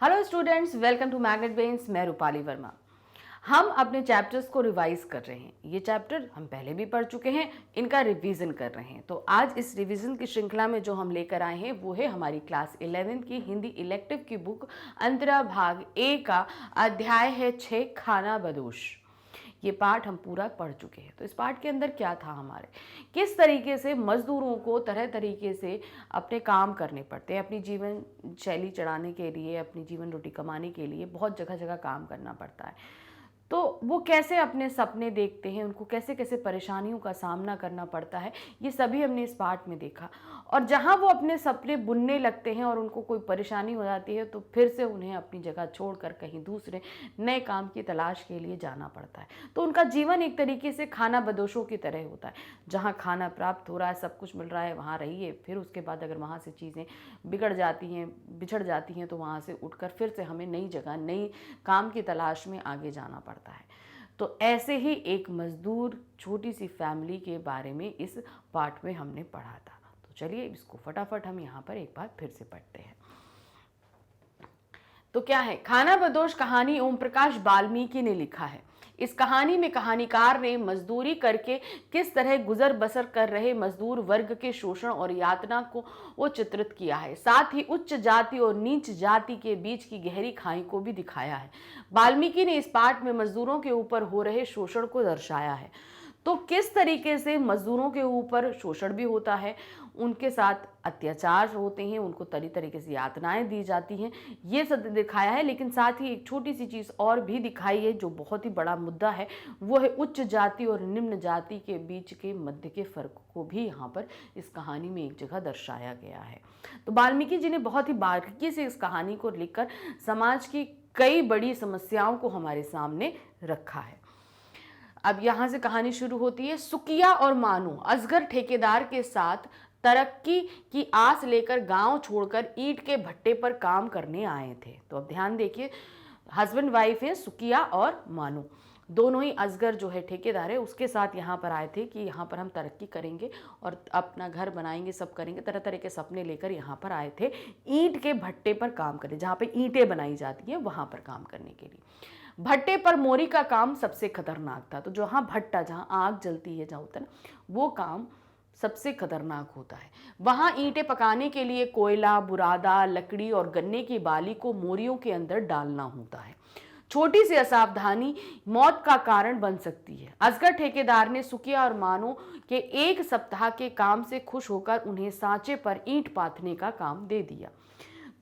Hello students, welcome to magnet brains. मैं रूपाली वर्मा। हम अपने चैप्टर्स को रिवाइज कर रहे हैं। ये चैप्टर हम पहले भी पढ़ चुके हैं, इनका रिवीजन कर रहे हैं। तो आज इस रिवीजन की श्रृंखला में जो हम लेकर आए हैं वो है हमारी क्लास 11 की हिंदी इलेक्टिव की बुक अंतरा भाग ए का अध्याय है 6 खाना बदोश। ये पाठ हम पूरा पढ़ चुके हैं। तो इस पाठ के अंदर क्या था हमारे, किस तरीके से मजदूरों को तरह तरीके से अपने काम करने पड़ते हैं, अपनी जीवन शैली चढ़ाने के लिए, अपनी जीवन रोटी कमाने के लिए बहुत जगह जगह काम करना पड़ता है। तो वो कैसे अपने सपने देखते हैं, उनको कैसे कैसे परेशानियों का सामना करना पड़ता है, ये सभी हमने इस पाठ में देखा। और जहाँ वो अपने सपने बुनने लगते हैं और उनको कोई परेशानी हो जाती है तो फिर से उन्हें अपनी जगह छोड़कर कहीं दूसरे नए काम की तलाश के लिए जाना पड़ता है। तो उनका जीवन एक तरीके से खाना बदोशों की तरह होता है। जहाँ खाना प्राप्त हो रहा है, सब कुछ मिल रहा है, वहाँ रहिए। फिर उसके बाद अगर वहाँ से चीज़ें बिगड़ जाती हैं, बिछड़ जाती हैं, तो वहाँ से उठकर फिर से हमें नई जगह, नई काम की तलाश में आगे जाना पड़ता है। तो ऐसे ही एक मजदूर छोटी सी फैमिली के बारे में इस पाठ में हमने पढ़ा था। तो चलिए इसको फटाफट हम यहाँ पर एक बार फिर से पढ़ते हैं। तो क्या है, खाना बदोश कहानी ओम प्रकाश वाल्मीकि ने लिखा है। इस कहानी में कहानीकार ने मजदूरी करके किस तरह गुजर बसर कर रहे मजदूर वर्ग के शोषण और यातना को वो चित्रित किया है। साथ ही उच्च जाति और नीच जाति के बीच की गहरी खाई को भी दिखाया है। वाल्मीकि ने इस पाठ में मजदूरों के ऊपर हो रहे शोषण को दर्शाया है। तो किस तरीके से मजदूरों के ऊपर शोषण भी होता है, उनके साथ अत्याचार होते हैं, उनको तरह तरीके से यातनाएं दी जाती हैं, ये सब दिखाया है। लेकिन साथ ही एक छोटी सी चीज़ और भी दिखाई है जो बहुत ही बड़ा मुद्दा है, वो है उच्च जाति और निम्न जाति के बीच के मध्य के फर्क को भी यहाँ पर इस कहानी में एक जगह दर्शाया गया है। तो वाल्मीकि जी ने बहुत ही बारीकी से इस कहानी को लिखकर समाज की कई बड़ी समस्याओं को हमारे सामने रखा है। अब यहाँ से कहानी शुरू होती है। सुकिया और मानू असगर ठेकेदार के साथ तरक्की की आस लेकर गांव छोड़कर ईंट के भट्टे पर काम करने आए थे। तो अब ध्यान देखिए, हस्बैंड वाइफ है सुकिया और मानू, दोनों ही असगर जो है ठेकेदार है, उसके साथ यहाँ पर आए थे कि यहाँ पर हम तरक्की करेंगे और अपना घर बनाएंगे, सब करेंगे। तरह तरह के सपने लेकर यहाँ पर आए थे ईंट के भट्टे पर काम करने, जहाँ पे ईंटें बनाई जाती हैं वहाँ पर काम करने के लिए। भट्टे पर मोरी का काम सबसे खतरनाक था। तो जहाँ भट्टा, जहाँ आग जलती है, जहाँ होता है ना, वो काम सबसे खतरनाक होता है। वहाँ ईंटें पकाने के लिए कोयला, बुरादा, लकड़ी और गन्ने की बाली को मोरियों के अंदर डालना होता है। छोटी सी असावधानी मौत का कारण बन सकती है। असगर ठेकेदार ने सुकिया और मानो के एक सप्ताह के काम से खुश होकर उन्हें सांचे पर ईंट पाथने का काम दे दिया।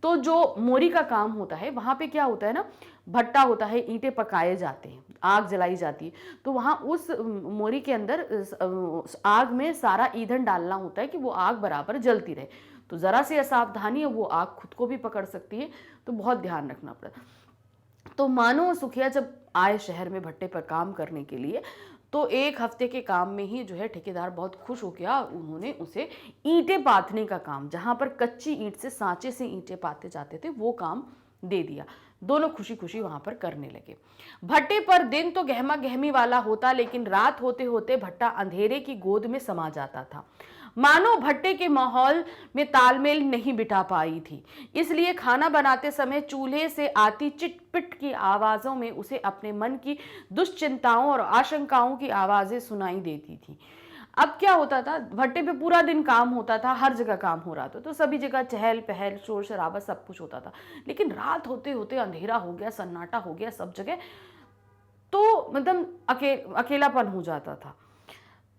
तो जो मोरी का काम होता है, वहां पे क्या होता है ना, भट्टा होता है, ईंटें पकाए जाते हैं, आग जलाई जाती है। तो वहां उस मोरी के अंदर आग में सारा ईंधन डालना होता है कि वो आग बराबर जलती रहे। तो जरा सी असावधानी है, वो आग खुद को भी पकड़ सकती है। तो बहुत ध्यान रखना पड़ता। तो मानो और सुखिया जब आए शहर में भट्टे पर काम करने के लिए, तो एक हफ्ते के काम में ही जो है ठेकेदार बहुत खुश हो गया। उन्होंने उसे ईंटें पाथने का काम, जहां पर कच्ची ईंट से, सांचे से ईंटें पाते जाते थे, वो काम दे दिया। दोनों खुशी खुशी वहां पर करने लगे। भट्टे पर दिन तो गहमा गहमी वाला होता, लेकिन रात होते होते भट्टा अंधेरे की गोद में समा जाता था। मानो भट्टे के माहौल में तालमेल नहीं बिठा पाई थी, इसलिए खाना बनाते समय चूल्हे से आती चिटपिट की आवाजों में उसे अपने मन की दुश्चिंताओं और आशंकाओं की आवाजें सुनाई देती थी। अब क्या होता था, भट्टे पे पूरा दिन काम होता था, हर जगह काम हो रहा था, तो सभी जगह चहल पहल, शोर शराबा, सब कुछ होता था। लेकिन रात होते होते अंधेरा हो गया, सन्नाटा हो गया सब जगह। तो मतलब अकेलापन हो जाता था।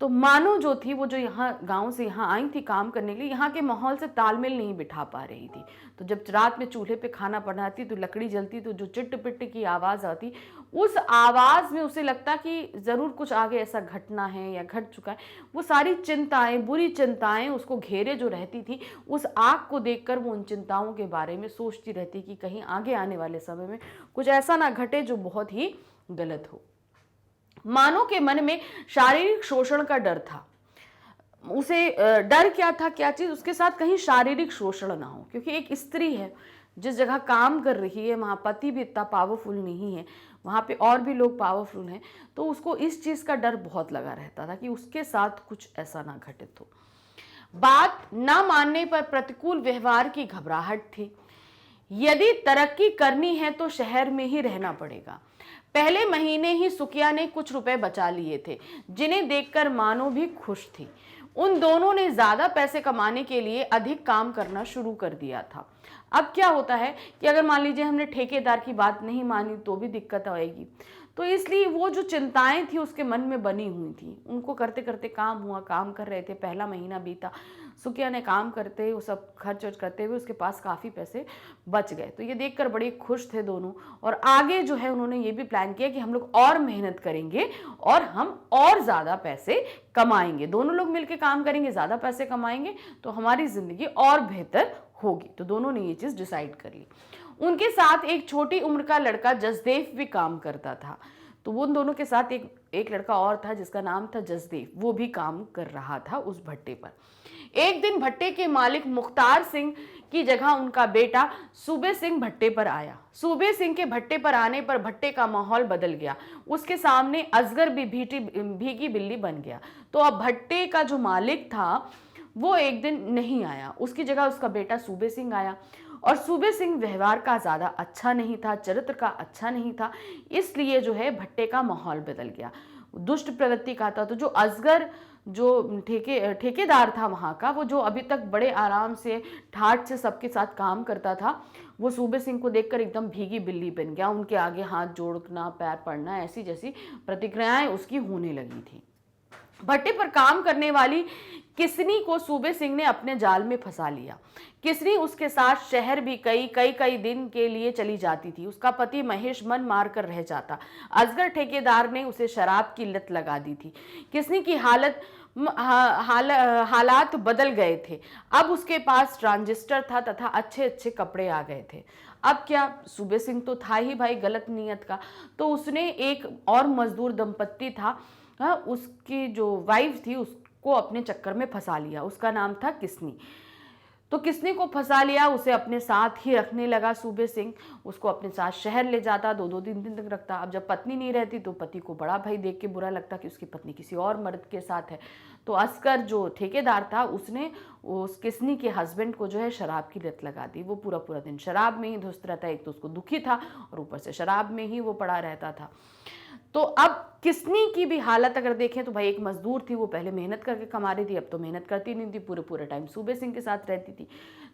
तो मानो जो थी, वो जो यहाँ गांव से यहाँ आई थी काम करने के लिए, यहाँ के माहौल से तालमेल नहीं बिठा पा रही थी। तो जब रात में चूल्हे पे खाना बनाती तो लकड़ी जलती, तो जो चिट पिट की आवाज़ आती, उस आवाज़ में उसे लगता कि ज़रूर कुछ आगे ऐसा घटना है या घट चुका है। वो सारी चिंताएं, बुरी चिंताएं उसको घेरे जो रहती थी, उस आग को देखकर वो उन चिंताओं के बारे में सोचती रहती कि कहीं आगे आने वाले समय में कुछ ऐसा ना घटे जो बहुत ही गलत हो। मानो के मन में शारीरिक शोषण का डर था। उसे डर क्या था, क्या चीज उसके साथ कहीं शारीरिक शोषण ना हो, क्योंकि एक स्त्री है, जिस जगह काम कर रही है वहां पति भी इतना पावरफुल नहीं है, वहां पे और भी लोग पावरफुल हैं। तो उसको इस चीज का डर बहुत लगा रहता था कि उसके साथ कुछ ऐसा ना घटित हो। बात ना मानने पर प्रतिकूल व्यवहार की घबराहट थी। यदि तरक्की करनी है तो शहर में ही रहना पड़ेगा। पहले महीने ही सुकिया ने कुछ रुपए बचा लिए थे, जिन्हें देखकर मानो भी खुश थी। उन दोनों ने ज्यादा पैसे कमाने के लिए अधिक काम करना शुरू कर दिया था। अब क्या होता है कि अगर मान लीजिए हमने ठेकेदार की बात नहीं मानी तो भी दिक्कत आएगी। तो इसलिए वो जो चिंताएं थी उसके मन में बनी हुई थी, उनको करते करते काम हुआ, काम कर रहे थे, पहला महीना बीता, सुकिया ने काम करते वो सब खर्च वर्च करते हुए उसके पास काफ़ी पैसे बच गए। तो ये देखकर बड़े खुश थे दोनों, और आगे जो है उन्होंने ये भी प्लान किया कि हम लोग और मेहनत करेंगे और हम और ज़्यादा पैसे कमाएंगे। दोनों लोग मिलकर काम करेंगे, ज़्यादा पैसे कमाएंगे तो हमारी ज़िंदगी और बेहतर होगी। तो दोनों ने ये चीज़ डिसाइड कर ली। उनके साथ एक छोटी उम्र का लड़का जसदेव भी काम करता था। तो वो उन दोनों के साथ एक लड़का और था जिसका नाम था जसदेव, वो भी काम कर रहा था उस भट्टे पर। एक दिन भट्टे के मालिक मुख्तार सिंह की जगह उनका बेटा सूबे सिंह भट्टे पर आया। सूबे सिंह के भट्टे पर आने पर भट्टे का माहौल बदल गया। उसके सामने असगर भी भीगी बिल्ली बन गया। तो अब भट्टे का जो मालिक था वो एक दिन नहीं आया, उसकी जगह उसका बेटा सूबे सिंह आया। और सूबे सिंह व्यवहार का ज़्यादा अच्छा नहीं था, चरित्र का अच्छा नहीं था, इसलिए जो है भट्टे का माहौल बदल गया, दुष्ट प्रवृत्ति का था। तो जो असगर जो ठेकेदार था वहाँ का, वो जो अभी तक बड़े आराम से ठाठ से सबके साथ काम करता था, वो सूबे सिंह को देखकर एकदम भीगी बिल्ली बन गया। उनके आगे हाथ जोड़ना, पैर पड़ना, ऐसी जैसी प्रतिक्रियाएं उसकी होने लगी थी। भट्टे पर काम करने वाली किसनी को सूबे सिंह ने अपने जाल में फंसा लिया। किसनी उसके साथ शहर भी कई दिन के लिए चली जाती थी। उसका पति महेश मन मार कर रह जाता। असगर ठेकेदार ने उसे शराब की लत लगा दी थी। किसनी की हालात बदल गए थे। अब उसके पास ट्रांजिस्टर था तथा अच्छे अच्छे कपड़े आ गए थे। अब क्या, सूबे सिंह तो था ही भाई गलत नीयत का, तो उसने एक और मजदूर दंपत्ति था, उसकी जो वाइफ थी उसको अपने चक्कर में फंसा लिया। उसका नाम था किसनी। तो किसनी को फंसा लिया, उसे अपने साथ ही रखने लगा सूबे सिंह। उसको अपने साथ शहर ले जाता, दो तीन दिन तक रखता। अब जब पत्नी नहीं रहती तो पति को बड़ा भाई देख के बुरा लगता कि उसकी पत्नी किसी और मर्द के साथ है। तो असगर जो ठेकेदार था उसने उस किसनी के हस्बैंड को जो है शराब की लत लगा दी। वो पूरा पूरा दिन शराब में ही धुस्त रहता। एक तो उसको दुखी था और ऊपर से शराब में ही वो पड़ा रहता था। तो अब किसनी की भी हालत अगर देखें तो भाई एक मजदूर थी, वो पहले मेहनत करके कमा रही थी, अब तो मेहनत करती नहीं थी, पूरे टाइम सूबे सिंह के साथ रहती थी।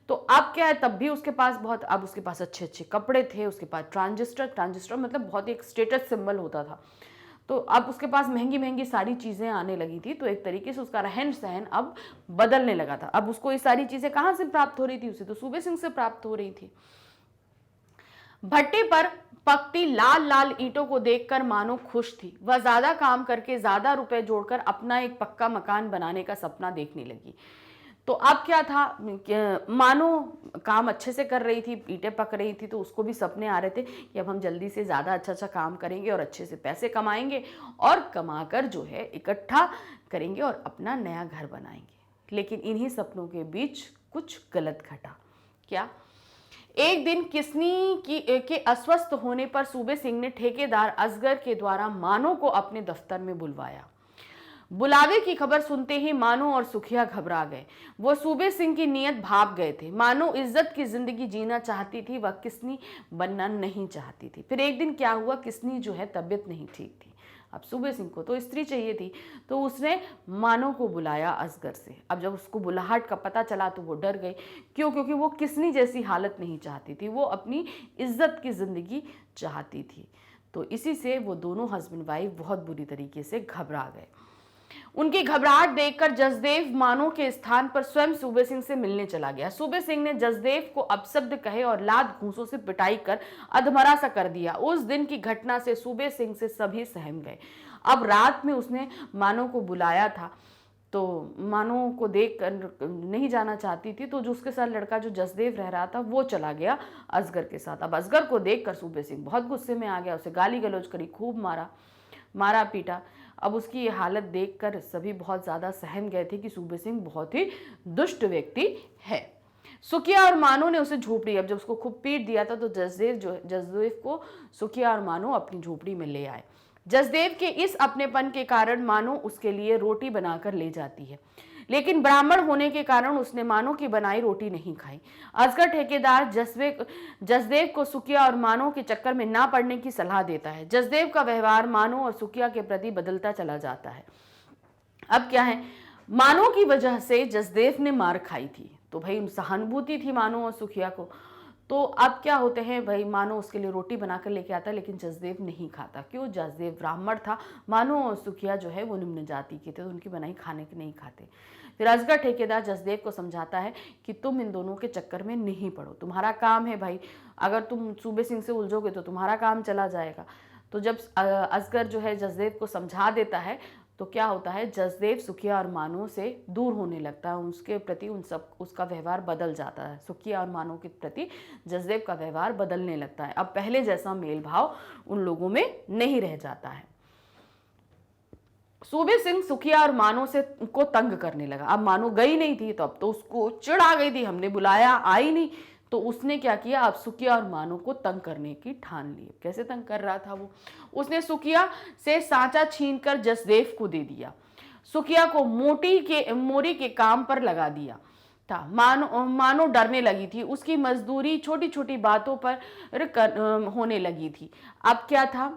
तो अब क्या है, तब भी उसके पास अब उसके पास अच्छे अच्छे कपड़े थे, उसके पास ट्रांजिस्टर मतलब बहुत एक स्टेटस सिंबल होता था। तो अब उसके पास महंगी महंगी सारी चीज़ें आने लगी थी। तो एक तरीके से उसका रहन सहन अब बदलने लगा था। अब उसको ये सारी चीज़ें कहाँ से प्राप्त हो रही थी, उसे तो सूबे सिंह से प्राप्त हो रही थी। भट्टे पर पकती लाल लाल ईंटों को देखकर मानो खुश थी। वह ज्यादा काम करके ज्यादा रुपए जोड़कर अपना एक पक्का मकान बनाने का सपना देखने लगी। तो अब क्या था, मानो काम अच्छे से कर रही थी, ईंटें पक रही थी, तो उसको भी सपने आ रहे थे कि अब हम जल्दी से ज़्यादा अच्छा काम करेंगे और अच्छे से पैसे कमाएंगे और कमाकर जो है इकट्ठा करेंगे और अपना नया घर बनाएंगे। लेकिन इन्हीं सपनों के बीच कुछ गलत घटा। क्या, एक दिन किसनी के अस्वस्थ होने पर सूबे सिंह ने ठेकेदार असगर के द्वारा मानो को अपने दफ्तर में बुलवाया। बुलावे की खबर सुनते ही मानो और सुखिया घबरा गए। वो सूबे सिंह की नीयत भाप गए थे। मानो इज्जत की जिंदगी जीना चाहती थी, वह किसनी बनना नहीं चाहती थी। फिर एक दिन क्या हुआ, किसनी जो है तबीयत नहीं ठीक थी। अब सूबे सिंह को तो स्त्री चाहिए थी, तो उसने मानो को बुलाया असगर से। अब जब उसको बुलाहट का पता चला तो वो डर गई। क्यों? क्योंकि वो किसनी जैसी हालत नहीं चाहती थी, वो अपनी इज्जत की जिंदगी चाहती थी। तो इसी से वो दोनों हस्बैंड वाइफ बहुत बुरी तरीके से घबरा गए। उनकी घबराहट देखकर जसदेव मानो के स्थान पर स्वयं सूबे सिंह से मिलने चला गया। सूबे सिंह ने जसदेव को अपशब्द कहे और लात घूंसों से पिटाई कर अधमरा सा कर दिया। उस दिन की घटना से सूबे सिंह से सभी सहम गए। अब रात में उसने मानो को बुलाया था, तो मानो को देख कर नहीं जाना चाहती थी, तो जो उसके साथ लड़का जो जसदेव रह रहा था वो चला गया असगर के साथ। अब असगर को देखकर सूबे सिंह बहुत गुस्से में आ गया, उसे गाली गलौज करी, खूब मारा पीटा। अब उसकी ये हालत देखकर सभी बहुत ज़्यादा सहम गए थे कि सूबे सिंह बहुत ही दुष्ट व्यक्ति है। सुखिया और मानो ने उसे झोपड़ी, अब जब उसको खूब पीट दिया था तो जसदेव को सुखिया और मानो अपनी झोपड़ी में ले आए। जसदेव के इस अपनेपन के कारण मानो उसके लिए रोटी बनाकर ले जाती है। लेकिन ब्राह्मण होने के कारण उसने मानो की बनाई रोटी नहीं खाई। असगर ठेकेदार जसदेव को सुखिया और मानो के चक्कर में ना पड़ने की सलाह देता है। जसदेव का व्यवहार मानो और सुखिया के प्रति बदलता चला जाता है। अब क्या है, मानो की वजह से जसदेव ने मार खाई थी, तो भाई सहानुभूति थी मानो और सुखिया को। तो अब क्या होते हैं भाई, मानो उसके लिए रोटी बनाकर लेके आता है, लेकिन जसदेव नहीं खाता। क्यों? जसदेव ब्राह्मण था, मानो और सुखिया जो है वो निम्न जाति के थे, तो उनकी बनाई खाने के नहीं खाते। फिर असगर ठेकेदार जसदेव को समझाता है कि तुम इन दोनों के चक्कर में नहीं पड़ो, तुम्हारा काम है भाई, अगर तुम सूबे सिंह से उलझोगे तो तुम्हारा काम चला जाएगा। तो जब असगर जो है जसदेव को समझा देता है, तो क्या होता है, जसदेव सुखिया और मानो से दूर होने लगता है, उसके प्रति उसका व्यवहार बदल जाता है। सुखिया और मानो के प्रति जसदेव का व्यवहार बदलने लगता है। अब पहले जैसा मेल भाव उन लोगों में नहीं रह जाता है। सूबे सिंह सुखिया और मानो से को तंग करने लगा। अब मानो गई नहीं थी, तो अब तो उसको चिढ़ आ गई थी, हमने बुलाया आई नहीं, तो उसने क्या किया, अब सुखिया और मानो को तंग करने की ठान ली। कैसे तंग कर रहा था वो, उसने सुखिया से सांचा छीनकर जसदेव को दे दिया, सुखिया को मोरी के काम पर लगा दिया था। मानो डरने लगी थी, उसकी मजदूरी छोटी छोटी बातों पर होने लगी थी। अब क्या था,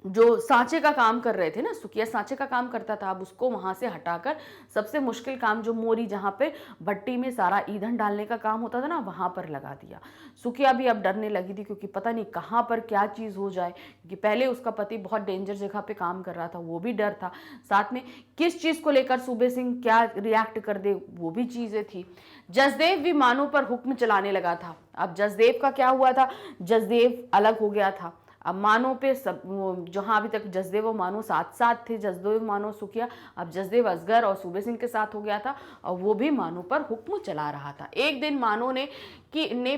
जो सांचे का काम कर रहे थे ना, सुखिया सांचे का काम करता था, अब उसको वहां से हटाकर सबसे मुश्किल काम, जो मोरी जहां पे भट्टी में सारा ईंधन डालने का काम होता था ना, वहां पर लगा दिया। सुखिया भी अब डरने लगी थी, क्योंकि पता नहीं कहां पर क्या चीज हो जाए, क्योंकि पहले उसका पति बहुत डेंजर जगह पे काम कर रहा था, वो भी डर था, साथ में किस चीज को लेकर सूबे सिंह क्या रिएक्ट कर दे, वो भी चीजें थी। जसदेव भी मानो पर हुक्म चलाने लगा था। अब जसदेव का क्या हुआ था, जसदेव अलग हो गया था। अब मानो पे सब, जहां अभी तक जसदेव और मानो साथ साथ थे, जसदेव मानो सुखिया, अब जसदेव असगर और सूबे सिंह के साथ हो गया था, और वो भी मानो पर हुक्म चला रहा था। एक दिन मानो ने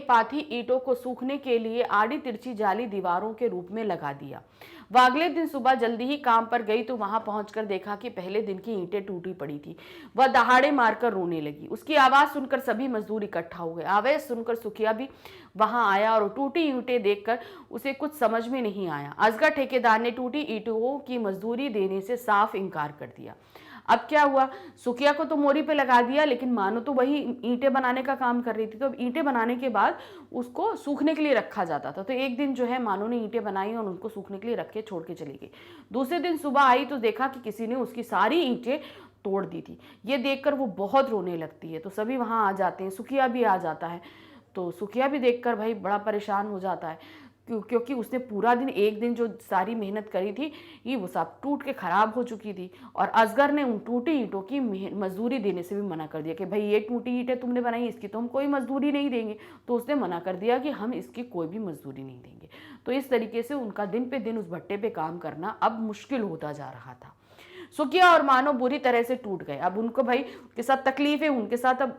पाथी ईंटों को सूखने के लिए आड़ी तिरछी जाली दीवारों के रूप में लगा दिया। वह अगले दिन सुबह जल्दी ही काम पर गई, तो वहां पहुंचकर देखा कि पहले दिन की ईंटें टूटी पड़ी थी। वह दहाड़े मारकर रोने लगी। उसकी आवाज सुनकर सभी मजदूर इकट्ठा हो गए। आवाज सुनकर सुखिया भी वहां आया, और टूटी ईंटें देखकर उसे कुछ समझ में नहीं आया। असगर ठेकेदार ने टूटी ईंटों की मजदूरी देने से साफ इनकार कर दिया। अब क्या हुआ, सुखिया को तो मोरी पे लगा दिया, लेकिन मानो तो वही ईंटें बनाने का काम कर रही थी। तो अब ईंटें बनाने के बाद उसको सूखने के लिए रखा जाता था। तो एक दिन जो है मानो ने ईंटें बनाई और उनको सूखने के लिए रख के छोड़ के चली गई। दूसरे दिन सुबह आई तो देखा कि किसी ने उसकी सारी ईंटें तोड़ दी थी। ये देखकर वो बहुत रोने लगती है, तो सभी वहां आ जाते हैं, सुखिया भी आ जाता है। तो सुखिया भी देखकर भाई बड़ा परेशान हो जाता है, क्योंकि उसने पूरा दिन, एक दिन जो सारी मेहनत करी थी, ये वो सब टूट के खराब हो चुकी थी। और असगर ने उन टूटी ईंटों की मजदूरी देने से भी मना कर दिया कि भाई ये टूटी ईंटें तुमने बनाई, इसकी तो हम कोई मजदूरी नहीं देंगे। तो उसने मना कर दिया कि हम इसकी कोई भी मजदूरी नहीं देंगे। तो इस तरीके से उनका दिन पे दिन उस भट्टे पे काम करना अब मुश्किल होता जा रहा था। सुखिया और मानो बुरी तरह से टूट गए। अब उनको भाई के साथ तकलीफें, उनके साथ अब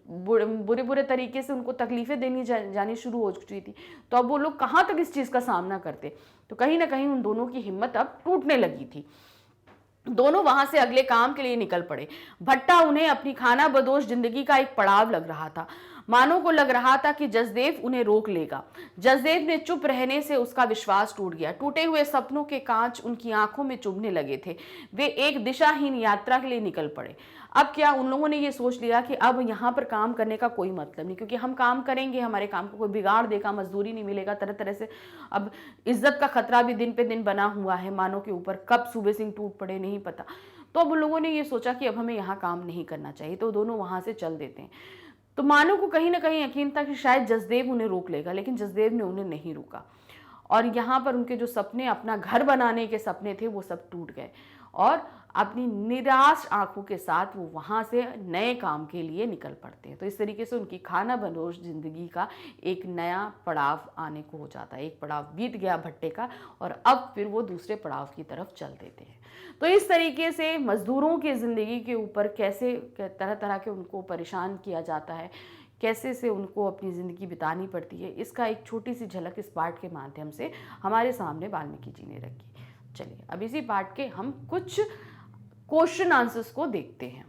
बुरे बुरे तरीके से उनको तकलीफें देनी जानी शुरू हो चुकी थी। तो अब वो लोग कहाँ तक इस चीज़ का सामना करते, तो कहीं ना कहीं उन दोनों की हिम्मत अब टूटने लगी थी। दोनों वहां से अगले काम के लिए निकल पड़े। भट्टा उन्हें अपनी खाना बदोश जिंदगी का एक पड़ाव लग रहा था। मानो को लग रहा था कि जसदेव उन्हें रोक लेगा। जसदेव ने चुप रहने से उसका विश्वास टूट गया। टूटे हुए सपनों के कांच उनकी आंखों में चुभने लगे थे। वे एक दिशाहीन यात्रा के लिए निकल पड़े। अब क्या, उन लोगों ने ये सोच लिया कि अब यहाँ पर काम करने का कोई मतलब नहीं, क्योंकि हम काम करेंगे, हमारे काम को कोई बिगाड़ देगा, मजदूरी नहीं मिलेगा, तरह तरह से अब इज्जत का खतरा भी दिन पे दिन बना हुआ है मानो के ऊपर। कब सूबे सिंह टूट पड़े नहीं पता। तो अब उन लोगों ने ये सोचा कि अब हमें यहाँ काम नहीं करना चाहिए, तो दोनों वहां से चल देते हैं। तो मानो को कहीं ना कहीं यकीन था कि शायद जसदेव उन्हें रोक लेगा, लेकिन जसदेव ने उन्हें नहीं रोका। और यहाँ पर उनके जो सपने, अपना घर बनाने के सपने थे, वो सब टूट गए। और अपनी निराश आंखों के साथ वो वहाँ से नए काम के लिए निकल पड़ते हैं। तो इस तरीके से उनकी खाना बदोश जिंदगी का एक नया पड़ाव आने को हो जाता है। एक पड़ाव बीत गया भट्टे का, और अब फिर वो दूसरे पड़ाव की तरफ चल देते हैं। तो इस तरीके से मजदूरों की ज़िंदगी के ऊपर कैसे तरह तरह के उनको परेशान किया जाता है, कैसे से उनको अपनी ज़िंदगी बितानी पड़ती है, इसका एक छोटी सी झलक इस पाठ के माध्यम से हमारे सामने वाल्मीकि जी ने रखी। चलिए अब इसी पाठ के हम कुछ क्वेश्चन आंसर्स को देखते हैं।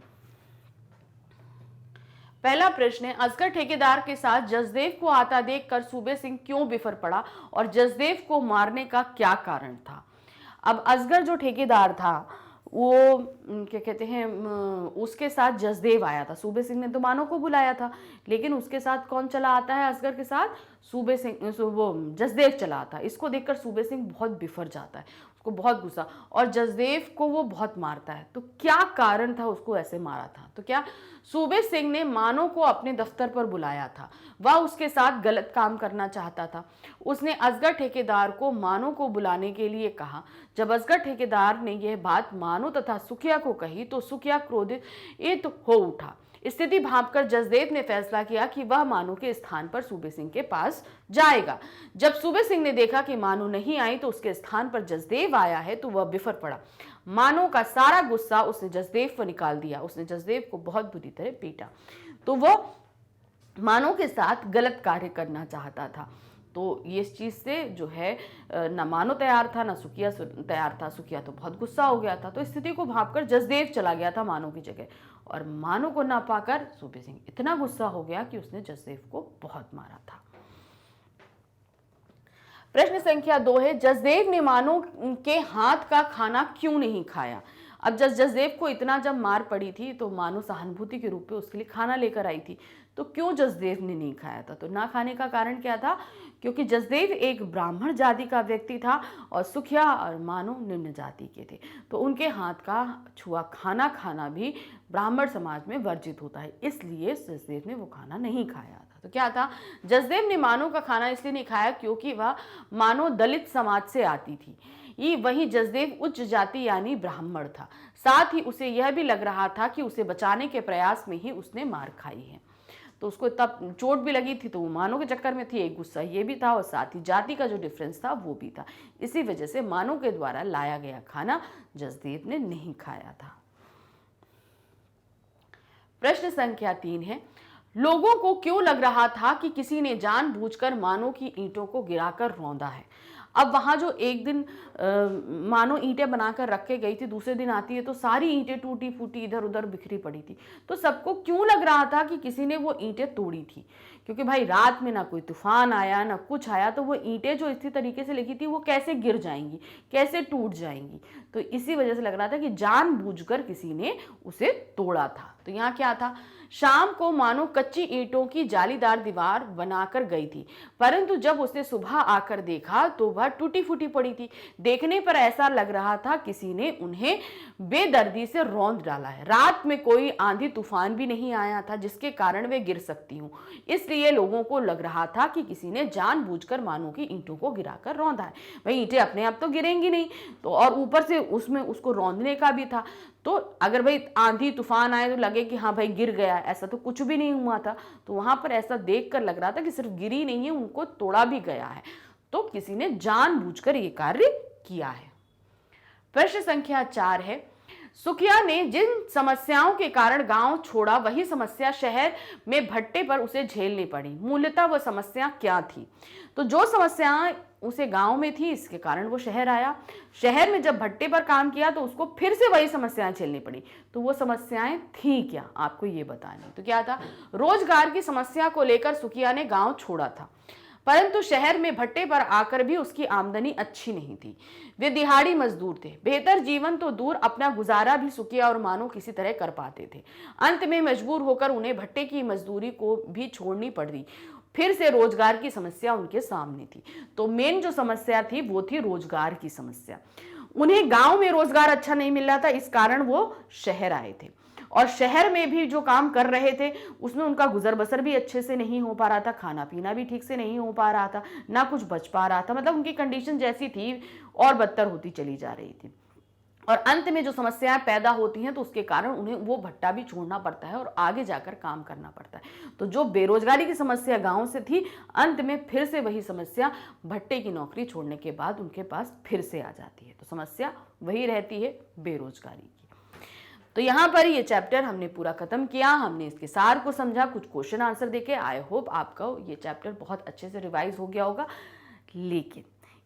पहला प्रश्न है, असगर ठेकेदार के साथ जसदेव को आता देखकर सूबे सिंह क्यों बिफर पड़ा और जसदेव को मारने का क्या कारण था। अब असगर जो ठेकेदार था वो क्या कहते हैं, उसके साथ जसदेव आया था। सूबे सिंह ने तो मानो को बुलाया था, लेकिन उसके साथ कौन चला आता है असगर के साथ? सूबे सिंह, वो जसदेव चला आता है। इसको देखकर सूबे सिंह बहुत बिफर जाता है, उसको बहुत गुस्सा, और जसदेव को वो बहुत मारता है। तो क्या कारण था उसको ऐसे मारा था? तो क्या सूबे सिंह ने मानो को अपने दफ्तर पर बुलाया था, वह उसके साथ गलत काम करना चाहता था। उसने असगर ठेकेदार को मानो को बुलाने के लिए कहा। जब असगर ठेकेदार ने यह बात मानो तथा सुखिया को कही तो सुखिया क्रोधित हो उठा। स्थिति भांपकर जसदेव ने फैसला किया कि वह मानो के स्थान पर सूबे सिंह के पास जाएगा। जब सूबे सिंह ने देखा कि मानो नहीं आई तो उसके स्थान पर जसदेव आया है तो वह बिफर पड़ा। मानो का सारा गुस्सा उसने जसदेव पर निकाल दिया। उसने जसदेव को बहुत बुरी तरह पीटा। तो वो मानो के साथ गलत कार्य करना चाहता था। तो ये इस चीज़ से जो है ना मानो तैयार था ना सुखिया तैयार था। सुखिया तो बहुत गुस्सा हो गया था। तो स्थिति को भांपकर जसदेव चला गया था मानो की जगह, और मानो को ना पाकर सूबे सिंह इतना गुस्सा हो गया कि उसने जसदेव को बहुत मारा था। प्रश्न संख्या 2 है, जसदेव ने मानो के हाथ का खाना क्यों नहीं खाया? अब जसदेव को इतना जब मार पड़ी थी तो मानो सहानुभूति के रूप में उसके लिए खाना लेकर आई थी, तो क्यों जसदेव ने नहीं खाया था? तो ना खाने का कारण क्या था? क्योंकि जसदेव एक ब्राह्मण जाति का व्यक्ति था और सुखिया और मानो निम्न जाति के थे, तो उनके हाथ का छुआ खाना खाना भी ब्राह्मण समाज में वर्जित होता है, इसलिए जसदेव ने वो खाना नहीं खाया था। तो क्या था? जसदेव ने मानो का खाना इसलिए नहीं खाया क्योंकि वह मानो दलित समाज से आती थी, वही जसदेव उच्च जाति यानी ब्राह्मण था। साथ ही उसे यह भी लग रहा था कि उसे बचाने के प्रयास में ही उसने मार खाई है। तो उसको तब चोट भी लगी थी, तो वो मानो के चक्कर में थी, एक गुस्सा ये भी था और साथ ही जाति का जो डिफरेंस था वो भी था। इसी वजह से मानो के द्वारा लाया गया खाना जसदेव ने नहीं खाया था। प्रश्न संख्या 3 है, लोगों को क्यों लग रहा था कि किसी ने जानबूझकर मानो की ईंटों को गिराकर रौंदा है? अब वहां जो एक दिन मानो ईंटें बनाकर रख के गई थी, दूसरे दिन आती है तो सारी ईंटें टूटी फूटी इधर उधर बिखरी पड़ी थी। तो सबको क्यों लग रहा था कि किसी ने वो ईंटें तोड़ी थी? क्योंकि भाई रात में ना कोई तूफान आया ना कुछ आया, तो वो ईंटें जो इसी तरीके से लगी थी वो कैसे गिर जाएंगी, कैसे टूट जाएंगी? तो इसी वजह से लग रहा था कि जानबूझकर किसी ने उसे तोड़ा था। तो यहाँ क्या था? शाम को मानो कच्ची ईंटों की जालीदार दीवार बनाकर गई थी, परंतु जब उसने सुबह आकर देखा तो वह टूटी फूटी पड़ी थी। देखने पर ऐसा लग रहा था किसी ने उन्हें बेदर्दी से रौंद डाला है। रात में कोई आंधी तूफान भी नहीं आया था जिसके कारण वे गिर सकती हूँ, इसलिए लोगों को लग रहा था कि किसी ने जानबूझकर मानो की ईंटों को गिराकर रौंदा है। भाई ईंटें अपने आप तो गिरेंगी नहीं, तो और ऊपर से उसमें उसको रौंदने का भी था। तो अगर भाई आंधी तूफान आए तो लगे कि हाँ भाई गिर गया, ऐसा तो कुछ भी नहीं हुआ था। तो वहां पर ऐसा देखकर लग रहा था कि सिर्फ गिरी नहीं है, उनको तोड़ा भी गया है। तो किसी ने जानबूझकर ये कार्य किया है। प्रश्न संख्या 4 है, सुखिया ने जिन समस्याओं के कारण गांव छोड़ा वही समस्या शहर में भट्टे पर उसे झेलनी पड़ी। मूलतः वह समस्या क्या थी? तो जो समस्याएं उसे गांव में थी इसके कारण वो शहर आया। शहर में जब भट्टे पर काम किया तो उसको फिर से वही समस्याएं झेलनी पड़ी। तो वो समस्याएं थी क्या, आपको ये बतानी। तो क्या था? रोजगार की समस्या को लेकर सुखिया ने गांव छोड़ा था, परंतु शहर में भट्टे पर आकर भी उसकी आमदनी अच्छी नहीं थी। वे दिहाड़ी मजदूर थे। बेहतर जीवन तो दूर, अपना गुजारा भी सुखिया और मानो किसी तरह कर पाते थे। अंत में मजबूर होकर उन्हें भट्टे की मजदूरी को भी छोड़नी पड़ी। फिर से रोजगार की समस्या उनके सामने थी। तो मेन जो समस्या थी वो थी रोजगार की समस्या। उन्हें गांव में रोजगार अच्छा नहीं मिल रहा था, इस कारण वो शहर आए थे, और शहर में भी जो काम कर रहे थे उसमें उनका गुजर बसर भी अच्छे से नहीं हो पा रहा था, खाना पीना भी ठीक से नहीं हो पा रहा था, ना कुछ बच पा रहा था। मतलब उनकी कंडीशन जैसी थी और बदतर होती चली जा रही थी। और अंत में जो समस्याएं पैदा होती हैं तो उसके कारण उन्हें वो भट्टा भी छोड़ना पड़ता है और आगे जाकर काम करना पड़ता है। तो जो बेरोजगारी की समस्या गांव से थी, अंत में फिर से वही समस्या भट्टे की नौकरी छोड़ने के बाद उनके पास फिर से आ जाती है। तो समस्या वही रहती है, बेरोजगारी की। तो यहाँ पर ये चैप्टर हमने पूरा खत्म किया, हमने इसके सार को समझा, कुछ क्वेश्चन आंसर देके। आई होप आपका ये चैप्टर बहुत अच्छे से रिवाइज हो गया होगा। लेकिन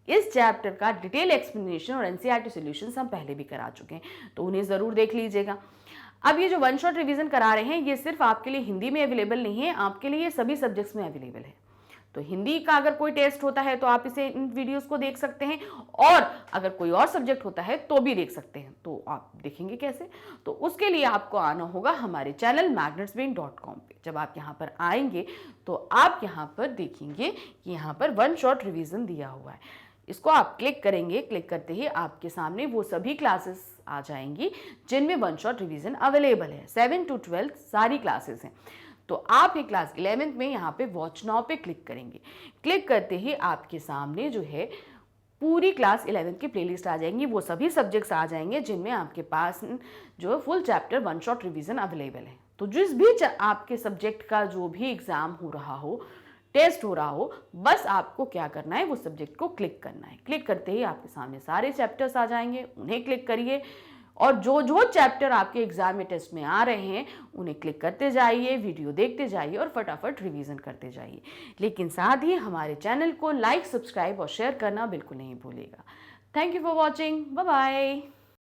इस चैप्टर का डिटेल एक्सप्लेनेशन और एनसीईआरटी सॉल्यूशंस हम पहले भी करा चुके हैं, तो उन्हें ज़रूर देख लीजिएगा। अब ये जो वन शॉट रिवीजन करा रहे हैं ये सिर्फ आपके लिए हिंदी में अवेलेबल नहीं है, आपके लिए सभी सब्जेक्ट्स में अवेलेबल है। तो हिंदी का अगर कोई टेस्ट होता है तो आप इसे इन वीडियोस को देख सकते हैं, और अगर कोई और सब्जेक्ट होता है तो भी देख सकते हैं। तो आप देखेंगे कैसे? तो उसके लिए आपको आना होगा हमारे चैनल magnetsbrain.com पे। जब आप यहाँ पर आएंगे तो आप यहाँ पर देखेंगे कि यहाँ पर वन शॉट रिवीजन दिया हुआ है। इसको आप क्लिक करेंगे, क्लिक करते ही आपके सामने वो सभी क्लासेस आ जाएंगी जिनमें वन शॉट रिवीजन अवेलेबल है। 7 to 12 सारी क्लासेस हैं। तो आप ये क्लास 11th में यहाँ पे वॉच नाउ पे क्लिक करेंगे। क्लिक करते ही आपके सामने जो है पूरी क्लास 11th की प्लेलिस्ट आ जाएंगी, वो सभी सब्जेक्ट्स आ जाएंगे जिनमें आपके पास जो full chapter one shot revision available है। तो जिस भी आपके सब्जेक्ट का जो भी एग्जाम हो रहा हो, टेस्ट हो रहा हो, बस आपको क्या करना है, वो सब्जेक्ट को क्लिक करना है। क्लिक करते ही आपके सामने सारे चैप्टर्स आ जाएंगे, उन्हें क्लिक करिए और जो जो चैप्टर आपके एग्जाम में टेस्ट में आ रहे हैं उन्हें क्लिक करते जाइए, वीडियो देखते जाइए और फटाफट रिवीजन करते जाइए। लेकिन साथ ही हमारे चैनल को लाइक, सब्सक्राइब और शेयर करना बिल्कुल नहीं भूलिएगा। Thank you for watching. Bye bye.